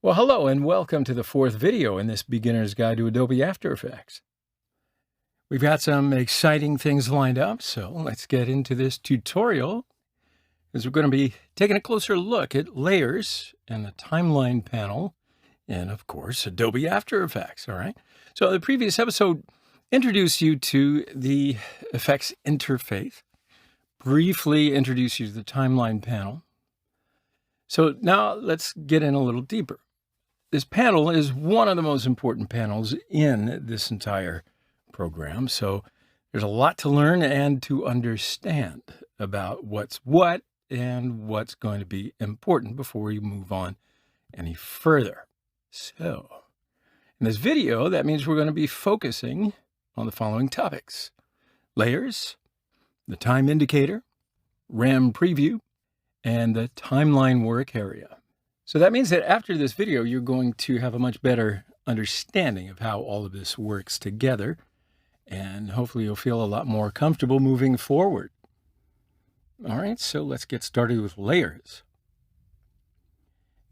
Well, hello and welcome to the fourth video in this beginner's guide to Adobe After Effects. We've got some exciting things lined up, so let's get into this tutorial as we're going to be taking a closer look at layers and the timeline panel and, of course, Adobe After Effects, all right? So the previous episode introduced you to the effects interface, briefly introduced you to the timeline panel. So now let's get in a little deeper. This panel is one of the most important panels in this entire program. So there's a lot to learn and to understand about what's what and what's going to be important before we move on any further. So in this video, that means we're going to be focusing on the following topics: layers, the time indicator, RAM preview, and the timeline work area. So that means that after this video, you're going to have a much better understanding of how all of this works together, and hopefully you'll feel a lot more comfortable moving forward. All right, so let's get started with layers.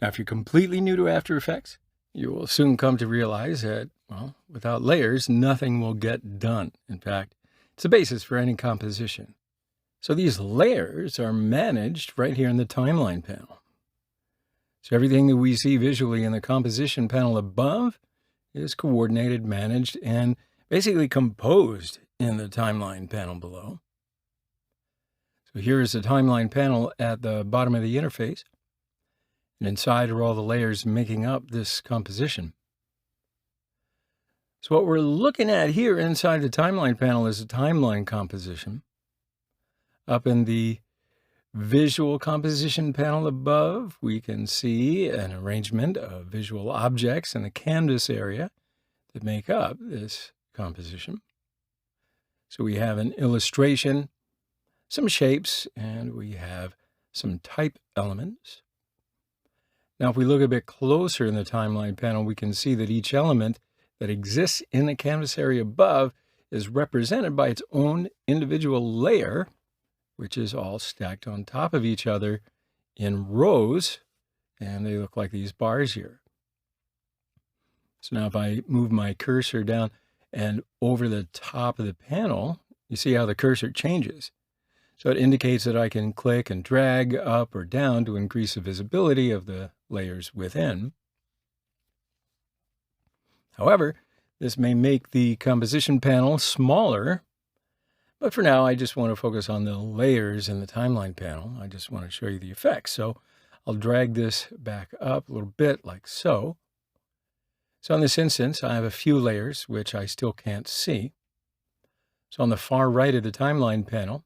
Now, if you're completely new to After Effects, you will soon come to realize that, well, without layers, nothing will get done. In fact, it's the basis for any composition. So these layers are managed right here in the timeline panel. So everything that we see visually in the composition panel above is coordinated, managed, and basically composed in the timeline panel below. So here is the timeline panel at the bottom of the interface. And inside are all the layers making up this composition. So what we're looking at here inside the timeline panel is a timeline composition. Up in the visual composition panel above, we can see an arrangement of visual objects in the canvas area that make up this composition. So we have an illustration, some shapes, and we have some type elements. Now, if we look a bit closer in the timeline panel, we can see that each element that exists in the canvas area above is represented by its own individual layer, which is all stacked on top of each other in rows, and they look like these bars here. So now if I move my cursor down and over the top of the panel, you see how the cursor changes. So it indicates that I can click and drag up or down to increase the visibility of the layers within. However, this may make the composition panel smaller. But for now, I just want to focus on the layers in the timeline panel. I just want to show you the effects. So I'll drag this back up a little bit like so. So in this instance, I have a few layers, which I still can't see. So on the far right of the timeline panel,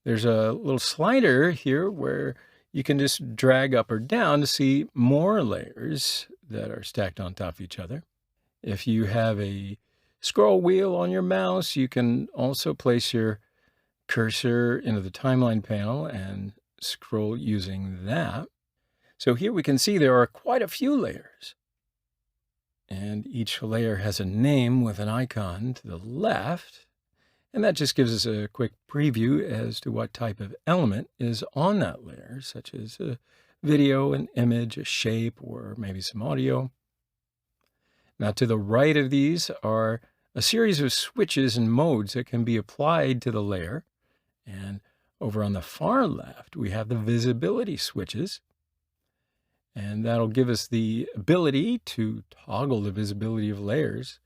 there's a little slider here where you can just drag up or down to see more layers that are stacked on top of each other. If you have a scroll wheel on your mouse, you can also place your cursor into the timeline panel and scroll using that. So here we can see there are quite a few layers. And each layer has a name with an icon to the left. And that just gives us a quick preview as to what type of element is on that layer, such as a video, an image, a shape, or maybe some audio. Now to the right of these are a series of switches and modes that can be applied to the layer. And over on the far left, we have the visibility switches. And that'll give us the ability to toggle the visibility of layers,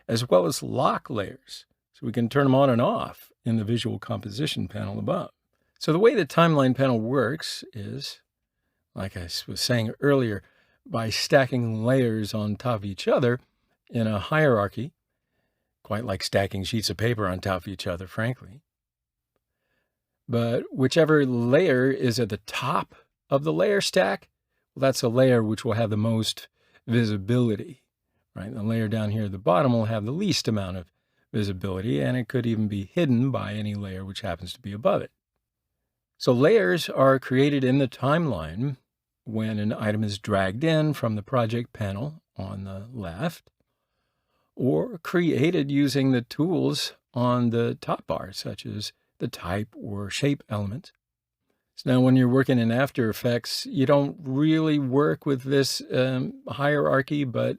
as well as lock layers. So we can turn them on and off in the visual composition panel above. So the way the timeline panel works is, like I was saying earlier, by stacking layers on top of each other in a hierarchy, quite like stacking sheets of paper on top of each other, frankly. But whichever layer is at the top of the layer stack, well, that's a layer which will have the most visibility, right? The layer down here at the bottom will have the least amount of visibility, and it could even be hidden by any layer which happens to be above it. So layers are created in the timeline when an item is dragged in from the project panel on the left, or created using the tools on the top bar, such as the type or shape element. So now when you're working in After Effects, you don't really work with this hierarchy, but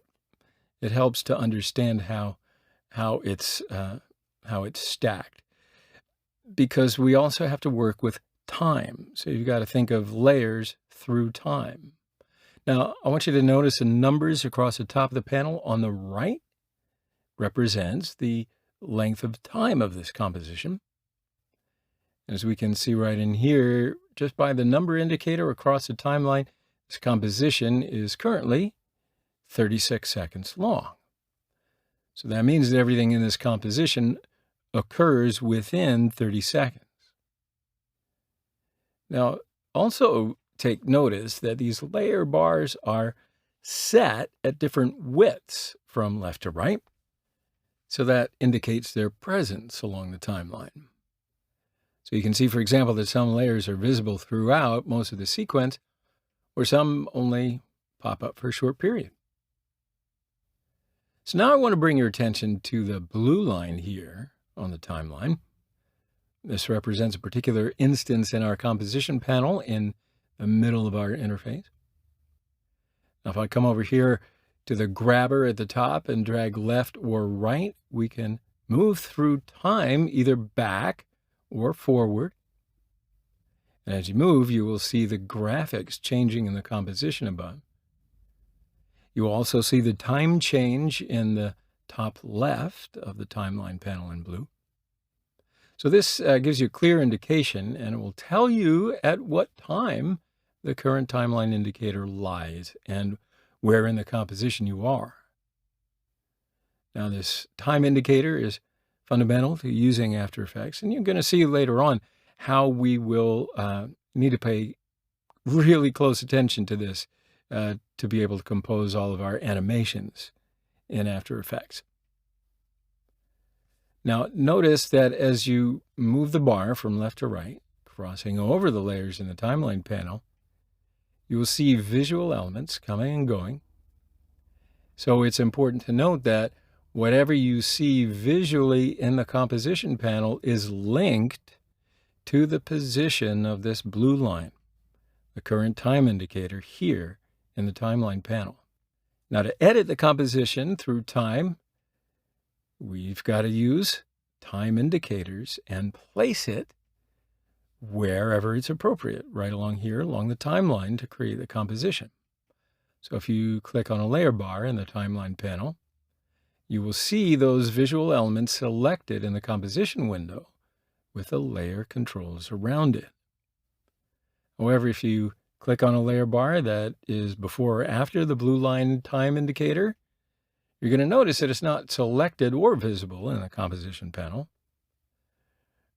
it helps to understand how it's stacked. Because we also have to work with time. So you've got to think of layers through time. Now, I want you to notice the numbers across the top of the panel on the right represents the length of time of this composition. As we can see right in here, just by the number indicator across the timeline, this composition is currently 36 seconds long. So that means that everything in this composition occurs within 30 seconds. Now, also take notice that these layer bars are set at different widths from left to right, so that indicates their presence along the timeline. So you can see, for example, that some layers are visible throughout most of the sequence, or some only pop up for a short period. So now I want to bring your attention to the blue line here on the timeline. This represents a particular instance in our composition panel in the middle of our interface. Now, if I come over here to the grabber at the top and drag left or right, we can move through time either back or forward. And as you move, you will see the graphics changing in the composition above. You will also see the time change in the top left of the timeline panel in blue. So this gives you a clear indication, and it will tell you at what time the current timeline indicator lies and where in the composition you are. Now, this time indicator is fundamental to using After Effects, and you're going to see later on how we will need to pay really close attention to this to be able to compose all of our animations in After Effects. Now, notice that as you move the bar from left to right, crossing over the layers in the timeline panel, you will see visual elements coming and going. So it's important to note that whatever you see visually in the composition panel is linked to the position of this blue line, the current time indicator here in the timeline panel. Now, to edit the composition through time, we've got to use time indicators and place it wherever it's appropriate, right along here, along the timeline to create the composition. So if you click on a layer bar in the timeline panel, you will see those visual elements selected in the composition window with the layer controls around it. However, if you click on a layer bar that is before or after the blue line time indicator, you're going to notice that it's not selected or visible in the composition panel.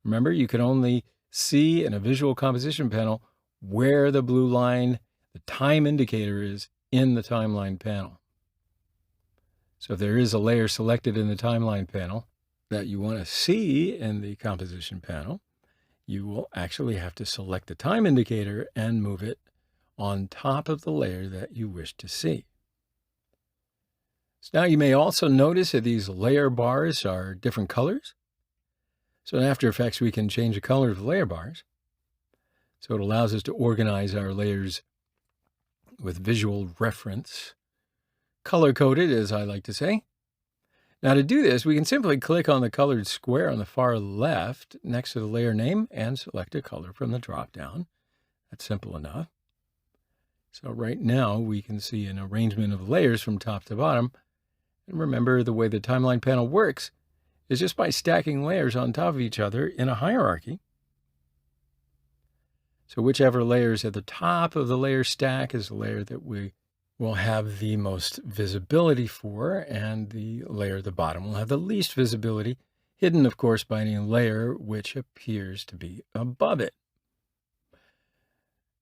Remember, you can only see in a visual composition panel where the blue line, the time indicator, is in the timeline panel. So if there is a layer selected in the timeline panel that you want to see in the composition panel, you will actually have to select the time indicator and move it on top of the layer that you wish to see. So now you may also notice that these layer bars are different colors. So in After Effects, we can change the color of the layer bars. So it allows us to organize our layers with visual reference, color-coded, as I like to say. Now to do this, we can simply click on the colored square on the far left next to the layer name and select a color from the drop-down. That's simple enough. So right now we can see an arrangement of layers from top to bottom. And remember, the way the timeline panel works is just by stacking layers on top of each other in a hierarchy. So whichever layer is at the top of the layer stack is the layer that we will have the most visibility for, and the layer at the bottom will have the least visibility, hidden, of course, by any layer which appears to be above it.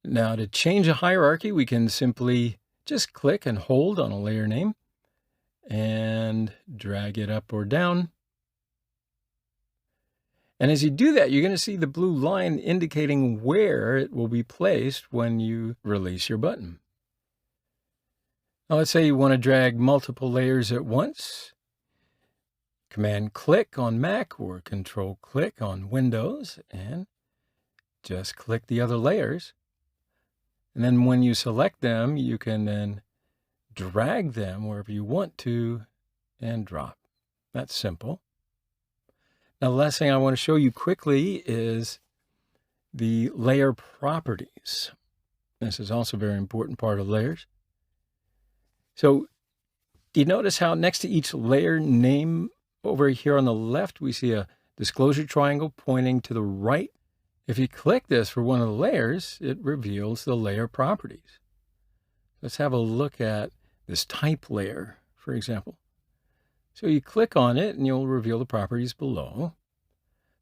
Now, to change a hierarchy, we can simply just click and hold on a layer name and drag it up or down. And as you do that, you're going to see the blue line indicating where it will be placed when you release your button. Now, let's say you want to drag multiple layers at once. Command-click on Mac or Control-click on Windows, and just click the other layers. And then when you select them, you can then drag them wherever you want to and drop. That's simple. Now, the last thing I want to show you quickly is the layer properties. This is also a very important part of layers. So do you notice how next to each layer name over here on the left, we see a disclosure triangle pointing to the right? If you click this for one of the layers, it reveals the layer properties. Let's have a look at this type layer, for example. So you click on it and you'll reveal the properties below.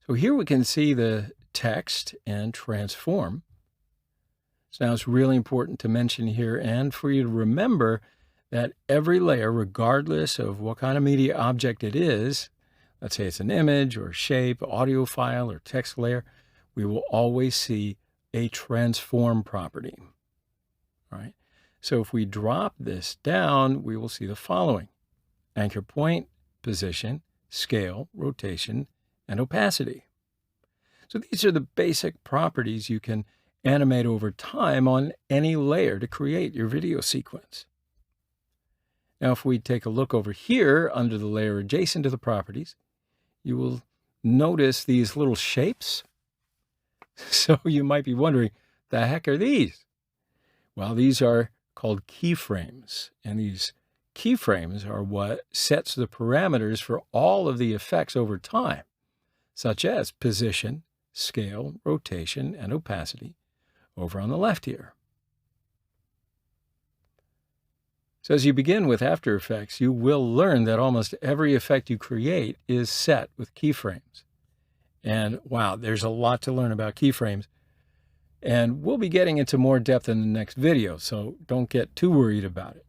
So here we can see the text and transform. So now it's really important to mention here and for you to remember that every layer, regardless of what kind of media object it is, let's say it's an image or shape, audio file, or text layer, we will always see a transform property. All right. So if we drop this down, we will see the following: anchor point, position, scale, rotation, and opacity. So these are the basic properties you can animate over time on any layer to create your video sequence. Now, if we take a look over here under the layer adjacent to the properties, you will notice these little shapes. So you might be wondering, the heck are these? Well, these are called keyframes, and these keyframes are what sets the parameters for all of the effects over time, such as position, scale, rotation, and opacity over on the left here. So as you begin with After Effects, you will learn that almost every effect you create is set with keyframes. And wow, there's a lot to learn about keyframes. And we'll be getting into more depth in the next video, so don't get too worried about it.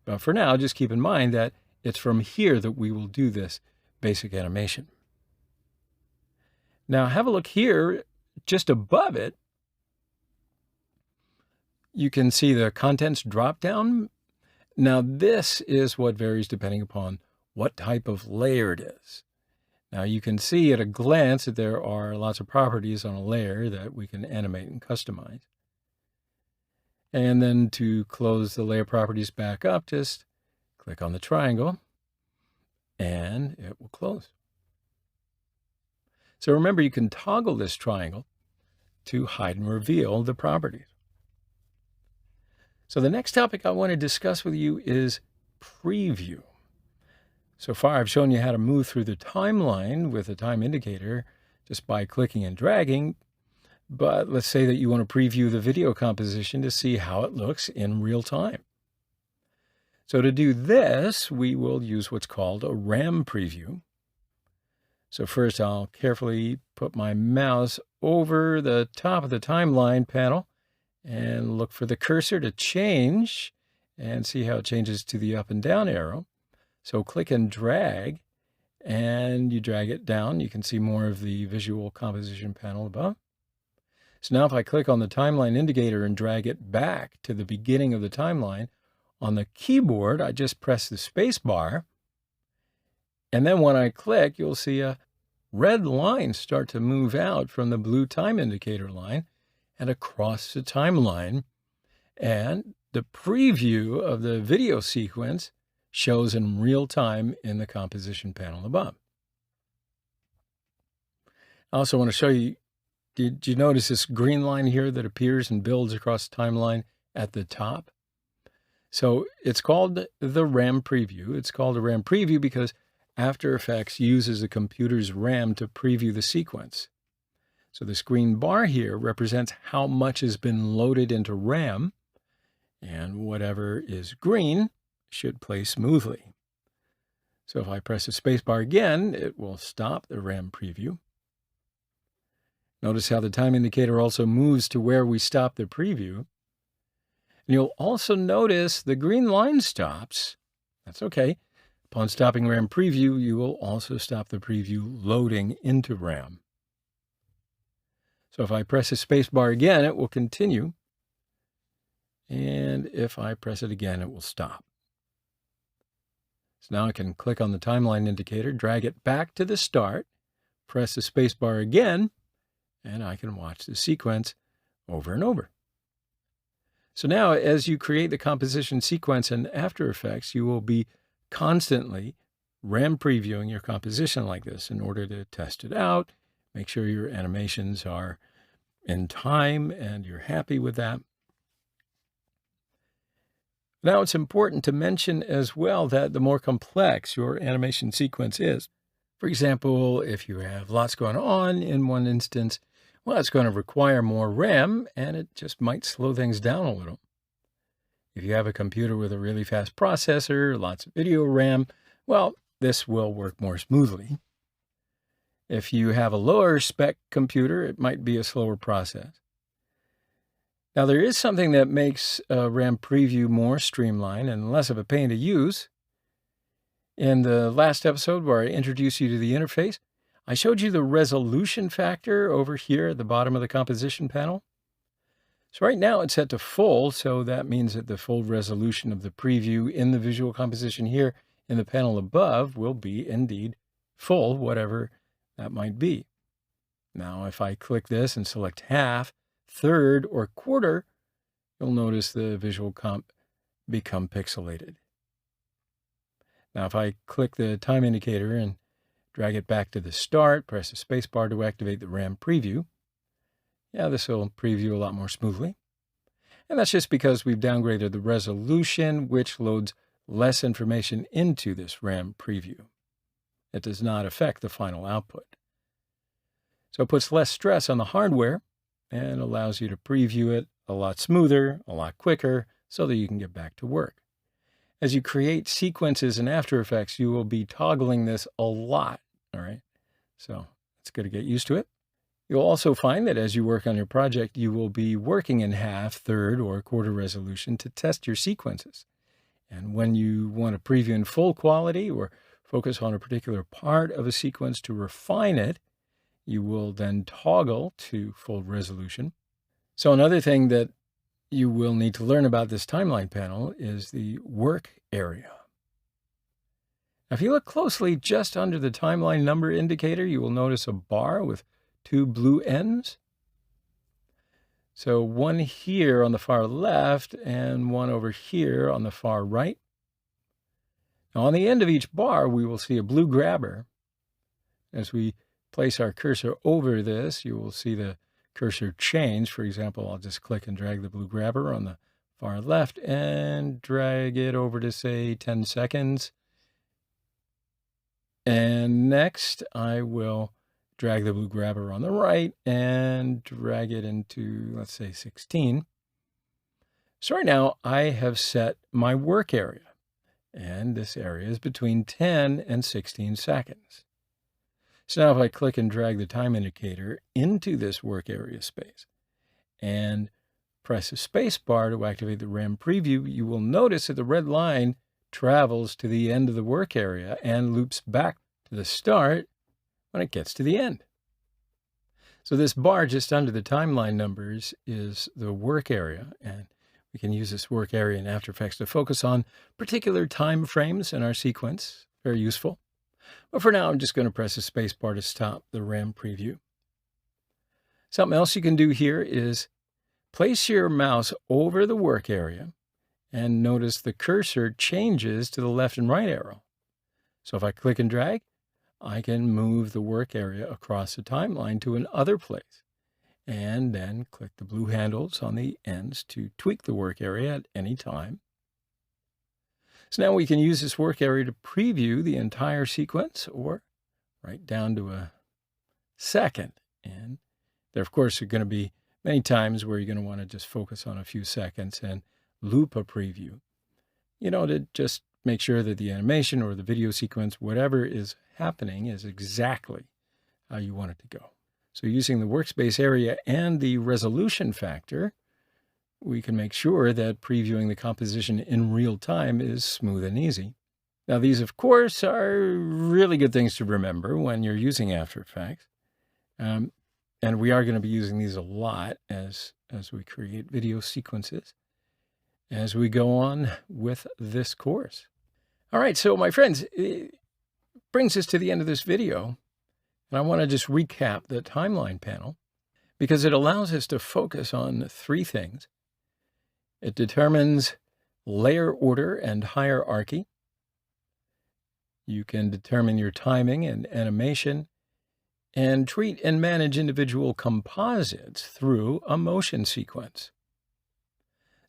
But for now, just keep in mind that it's from here that we will do this basic animation. Now have a look here, just above it, you can see the contents drop down. Now this is what varies depending upon what type of layer it is. Now you can see at a glance that there are lots of properties on a layer that we can animate and customize. And then to close the layer properties back up, just click on the triangle and it will close. So remember, you can toggle this triangle to hide and reveal the properties. So the next topic I want to discuss with you is preview. So far, I've shown you how to move through the timeline with a time indicator just by clicking and dragging. But let's say that you want to preview the video composition to see how it looks in real time. So to do this, we will use what's called a RAM preview. So first, I'll carefully put my mouse over the top of the timeline panel and look for the cursor to change and see how it changes to the up and down arrow. So click and drag, and you drag it down. You can see more of the visual composition panel above. So now if I click on the timeline indicator and drag it back to the beginning of the timeline, on the keyboard, I just press the space bar. And then when I click, you'll see a red line start to move out from the blue time indicator line and across the timeline. And the preview of the video sequence shows in real time in the composition panel above. I also want to show you, did you notice this green line here that appears and builds across the timeline at the top? So it's called the RAM preview. It's called a RAM preview because After Effects uses the computer's RAM to preview the sequence. So this green bar here represents how much has been loaded into RAM, and whatever is green should play smoothly. So if I press the space bar again, it will stop the RAM preview. Notice how the time indicator also moves to where we stop the preview. And you'll also notice the green line stops. That's okay. Upon stopping RAM preview, you will also stop the preview loading into RAM. So if I press the space bar again, it will continue. And if I press it again, it will stop. So now I can click on the timeline indicator, drag it back to the start, press the space bar again, and I can watch the sequence over and over. So now, as you create the composition sequence in After Effects, you will be constantly RAM previewing your composition like this in order to test it out, make sure your animations are in time and you're happy with that. Now, it's important to mention as well that the more complex your animation sequence is, for example, if you have lots going on in one instance, well, it's going to require more RAM, and it just might slow things down a little. If you have a computer with a really fast processor, lots of video RAM, well, this will work more smoothly. If you have a lower spec computer, it might be a slower process. Now, there is something that makes RAM preview more streamlined and less of a pain to use. In the last episode where I introduced you to the interface, I showed you the resolution factor over here at the bottom of the composition panel. So right now it's set to full, so that means that the full resolution of the preview in the visual composition here in the panel above will be indeed full, whatever that might be. Now, if I click this and select half, third, or quarter, you'll notice the visual comp become pixelated. Now, if I click the time indicator and drag it back to the start, press the space bar to activate the RAM preview, yeah, this will preview a lot more smoothly. And that's just because we've downgraded the resolution, which loads less information into this RAM preview. It does not affect the final output. So it puts less stress on the hardware and allows you to preview it a lot smoother, a lot quicker, so that you can get back to work. As you create sequences in After Effects, you will be toggling this a lot, all right? So it's good to get used to it. You'll also find that as you work on your project, you will be working in half, third, or quarter resolution to test your sequences. And when you want to preview in full quality or focus on a particular part of a sequence to refine it, you will then toggle to full resolution. So another thing that you will need to learn about this timeline panel is the work area. Now, if you look closely just under the timeline number indicator, you will notice a bar with two blue ends. So one here on the far left and one over here on the far right. Now, on the end of each bar, we will see a blue grabber. As we place our cursor over this, you will see the cursor change. For example, I'll just click and drag the blue grabber on the far left and drag it over to, say, 10 seconds. And next, I will drag the blue grabber on the right and drag it into, let's say, 16. So right now, I have set my work area. And this area is between 10 and 16 seconds. So now if I click and drag the time indicator into this work area space and press the space bar to activate the RAM preview, you will notice that the red line travels to the end of the work area and loops back to the start when it gets to the end. So this bar just under the timeline numbers is the work area, and we can use this work area in After Effects to focus on particular time frames in our sequence. Very useful. But for now, I'm just going to press the space bar to stop the RAM preview. Something else you can do here is place your mouse over the work area and notice the cursor changes to the left and right arrow. So if I click and drag, I can move the work area across the timeline to another place, and then click the blue handles on the ends to tweak the work area at any time. So now we can use this work area to preview the entire sequence or right down to a second. And there, of course, are going to be many times where you're going to want to just focus on a few seconds and loop a preview, to just make sure that the animation or the video sequence, whatever is happening, is exactly how you want it to go. So using the workspace area and the resolution factor, we can make sure that previewing the composition in real time is smooth and easy. Now, these, of course, are really good things to remember when you're using After Effects. And we are going to be using these a lot as we create video sequences as we go on with this course. All right, so my friends, it brings us to the end of this video. And I want to just recap the timeline panel. because it allows us to focus on three things. It determines layer order and hierarchy. You can determine your timing and animation, and treat and manage individual composites through a motion sequence.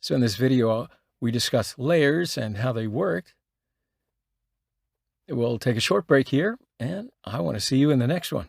So in this video, we discuss layers and how they work. We'll take a short break here, and I want to see you in the next one.